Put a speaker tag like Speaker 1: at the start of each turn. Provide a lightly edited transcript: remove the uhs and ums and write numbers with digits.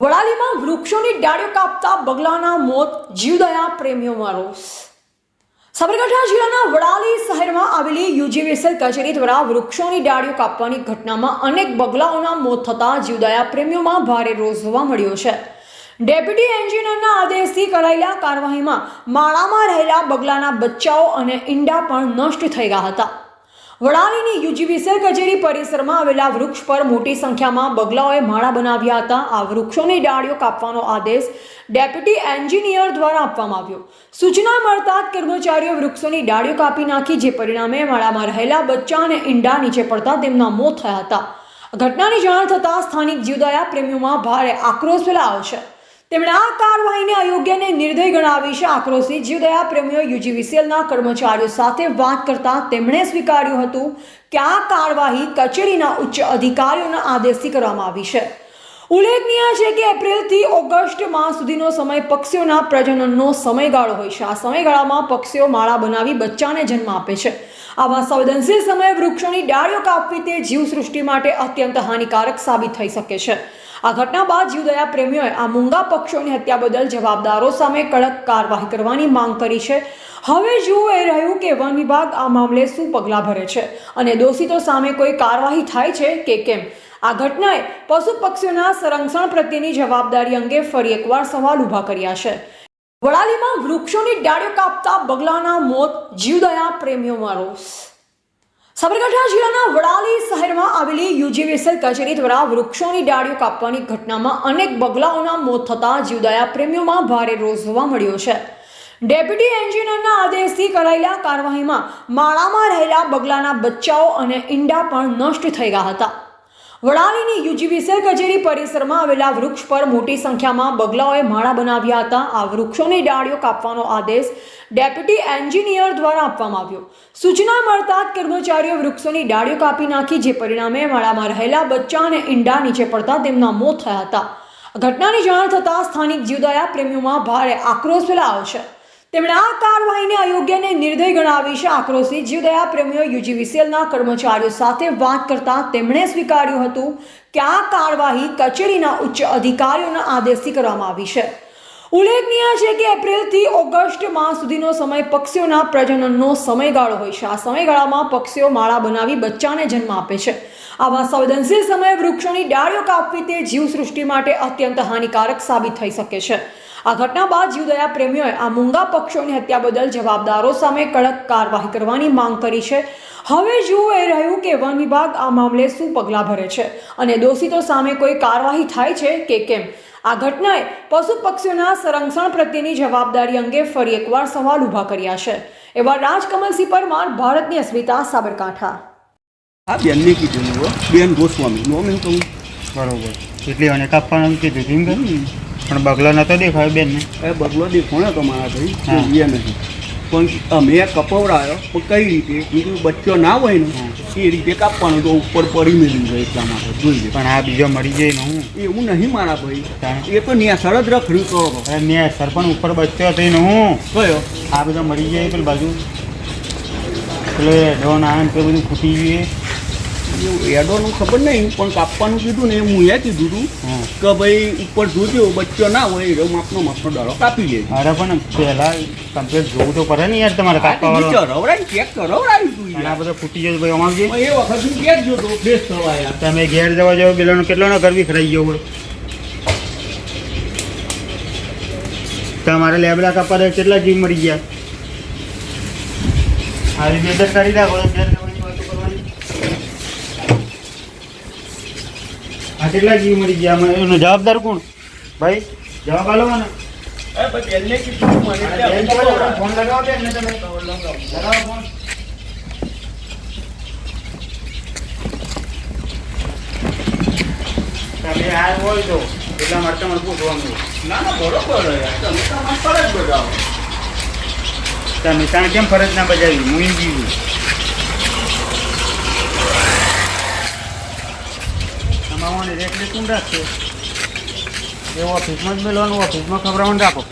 Speaker 1: વડાલીમાં વૃક્ષોની ડાળીઓ કાપતા બગલાના મોત, જીવદયા પ્રેમીઓમાં રોષ। સાબરકાંઠા જિલ્લાના વડાલી શહેરમાં આવેલી યુજીવીસીએલ કચેરી દ્વારા વૃક્ષોની ડાળીઓ કાપવાની ઘટનામાં અનેક બગલાઓના મોત થતાં જીવદયા પ્રેમીઓમાં ભારે રોષ જોવા મળ્યો છે। ડેપ્યુટી એન્જિનિયરના આદેશથી કરાયેલા કાર્યવાહીમાં માળામાં રહેલા બગલાના બચ્ચાઓ અને ઈંડા પણ નષ્ટ થઈ ગયા હતા। વડાલીની યુજીવીસીએલ કચેરી પરિસરમાં આવેલા વૃક્ષ પર મોટી સંખ્યામાં બગલાઓએ માળા બનાવ્યા હતા। આ વૃક્ષોની ડાળીઓ કાપવાનો આદેશ ડેપ્યુટી એન્જિનિયર દ્વારા આપવામાં આવ્યો। સૂચના મળતા જ કર્મચારીઓ વૃક્ષોની ડાળીઓ કાપી નાખી, જે પરિણામે માળામાં રહેલા બચ્ચા અને ઈંડા નીચે પડતા તેમના મોત થયા હતા। ઘટનાની જાણ થતાં સ્થાનિક જીવદયા પ્રેમીઓમાં ભારે આક્રોશ ફેલાયો છે। તેમણે આ કાર્યવાહીને અયોગ્ય અને નિર્દય ગણાવી છે। આક્રોશિત જીવદયા પ્રેમીઓ યુજીવીસીએલના કર્મચારીઓ સાથે વાત કરતા તેમણે સ્વીકાર્યું હતું કે આ કાર્યવાહી કચેરીના ઉચ્ચ અધિકારીઓના આદેશથી કરવામાં આવી છે। ઉલ્લેખનીય છે કે એપ્રિલથી ઓગસ્ટ માસ સુધીનો સમય પક્ષીઓના પ્રજનનનો સમયગાળો હોય છે। આ સમયગાળામાં પક્ષીઓ માળા બનાવી બચ્ચાને જન્મ આપે છે। આવા સંવેદનશીલ સમયે વૃક્ષોની ડાળીઓ કાપવી તે જીવસૃષ્ટિ માટે અત્યંત હાનિકારક સાબિત થઈ શકે છે। આ ઘટના બાદ જીવદયા પ્રેમીઓએ આ મૂંગા પક્ષીઓની હત્યા બદલ જવાબદારો સામે કડક કાર્યવાહી કરવાની માંગ કરી છે। હવે જોવું એ રહ્યું કે વન વિભાગ આ મામલે શું પગલાં ભરે છે અને દોષિતો સામે કોઈ કાર્યવાહી થાય છે કે કેમ। આ ઘટનાએ પશુ પક્ષીઓના સંરક્ષણ પ્રત્યેની જવાબદારી અંગે ફરી એકવાર સવાલ ઊભા કર્યા છે। વડાલીમાં વૃક્ષોની ડાળીઓ કાપતા બગલાના મોત, જીવદયા પ્રેમીઓમાં રોષ। સાબરકાંઠા જિલ્લાના વડાલી શહેરમાં આવેલી યુજીવીસીએલ કચેરી દ્વારા વૃક્ષોની ડાળીઓ કાપવાની ઘટનામાં અનેક બગલાઓના મોત થતાં જીવદયા પ્રેમીઓમાં ભારે રોષ જોવા મળ્યો છે। ડેપ્યુટી એન્જિનિયરના આદેશથી કરાયેલા કાર્યવાહીમાં માળામાં રહેલા બગલાના બચ્ચાઓ અને ઈંડા પણ નષ્ટ થઈ ગયા હતા। વડાલીની યુજીવીસીએલ કચેરી પરિસરમાં આવેલા વૃક્ષ પર મોટી સંખ્યામાં બગલાઓએ માળા બનાવ્યા હતા। આ વૃક્ષોની ડાળીઓ કાપવાનો આદેશ ડેપ્યુટી એન્જિનિયર દ્વારા આપવામાં આવ્યો। સૂચના મળતા જ કર્મચારીઓ વૃક્ષોની ડાળીઓ કાપી નાખી, જે પરિણામે માળામાં રહેલા બચ્ચા અને ઈંડા નીચે પડતા તેમના મોત થયા હતા। ઘટનાની જાણ થતાં સ્થાનિક જીવદયા પ્રેમીઓમાં ભારે આક્રોશ ફેલાયો છે। તેમણે આ કાર્યવાહીને અયોગ્ય અને નિર્દય ગણાવી છે। આક્રોશિત જીવદયા પ્રેમીઓ યુજીવીસીએલના કર્મચારીઓ સાથે વાત કરતા તેમણે સ્વીકાર્યું હતું કે આ કાર્યવાહી કચેરીના ઉચ્ચ અધિકારીઓના આદેશથી કરવામાં આવી છે। ઉલ્લેખનીય છે કે એપ્રિલથી ઓગસ્ટ માસ સુધીનો સમય પક્ષીઓના પ્રજનનનો સમયગાળો હોય છે। આ સમયગાળામાં પક્ષીઓ માળા બનાવી બચ્ચાને જન્મ આપે છે। આવા સંવેદનશીલ સમયે વૃક્ષોની ડાળીઓ કાપવી તે જીવસૃષ્ટિ માટે અત્યંત હાનિકારક સાબિત થઈ શકે છે। આ ઘટના બાદ જીવદયા પ્રેમીઓએ આ મૂંગા પક્ષીઓની હત્યા બદલ જવાબદારો સામે કડક કાર્યવાહી કરવાની માંગ કરી છે। હવે જોવું એ રહ્યું કે વન વિભાગ આ મામલે શું પગલાં ભરે છે અને દોષિતો સામે કોઈ કાર્યવાહી થાય છે કે કેમ। આ ઘટનાએ પશુ પક્ષીઓના સંરક્ષણ પ્રત્યેની જવાબદારી અંગે ફરી એકવાર સવાલ ઊભા કર્યા છે। એવા રાજકમલસિંહ પરમાર, ભારતની અસ્મિતા, સાબરકાંઠા।
Speaker 2: આ બેનને કીધું બેન ગોસ્વામી નોમે કહું
Speaker 3: બરોબર, એટલે અને કાપવાનું કીધું પણ બગલો નતો દેખાયો બેનને?
Speaker 2: એ બગલો દેખોણે તમારા ભાઈ એ નથી, પણ અમે કપવડાયો પણ કઈ રીતે બીજું બચ્ચો ના હોય ને એ રીતે કાપવાનું, તો ઉપર પડી મેળ્યું છે એટલા માટે જોઈએ।
Speaker 3: પણ આ બીજો મરી જાય ને હું
Speaker 2: એવું નહીં મારા ભાઈ, એ તો ન્યાસર જ રખડ્યું કરો
Speaker 3: અરે મેં સર પણ ઉપર બચ્ચો હતો ને હું
Speaker 2: કયો
Speaker 3: આ બધો મરી જાય પેલી બાજુ પેલો ડોન આવે ને પેલું બધું ફૂટી ગયું।
Speaker 2: એવું એડોનું ખબર નહીં, પણ કાપવાનું કીધું ને એ હું એ કીધું હતું કે ભાઈ ઉપર જોજો બચ્ચો ના હોય એવો માપનો મસનો દાડો કાપી લે।
Speaker 3: અરે પણ પહેલા કમ્પ્લીટ જોવું તો પડે ને યાર, તમારે કાપવા
Speaker 2: રવડાઈ ચેક કરાવડાવી તું
Speaker 3: આ બધો ફૂટી જાય ભાઈ અમાર
Speaker 2: એ વખત હું ઘેર જોતો ફ્રેશ થવા યાર।
Speaker 3: તમે ઘેર જવા જાવ પેલાનો કેટલો ના કરવી ખરાઈ ગયો પડે તમારે લેબડા કાપવા કેટલા જીવ મરી ગયા। આવી બેદર કરી રાખો ઘેર જવાની વાતો કરવાની। આ કેટલા જીવ મરી ગયા એનો જવાબદાર કોણ ભાઈ? જવાબ આલો મને। ફોન લગાવો બેન ને, તમે લગાવો ફોન। તમે આ હોય તો એટલા માટે મને પૂછવાનું।
Speaker 2: ના ના બરોબર તમે તમારે ફરજ બજાવો।
Speaker 3: તમે ત્યાં કેમ ફરજ ના બજાવી? હું એમ કીધું તમારે રેટ કોણ રાખશે? એ ઓફિસમાં જ મેળવાનું, ઓફિસમાં ખબરાવાનું રાખો।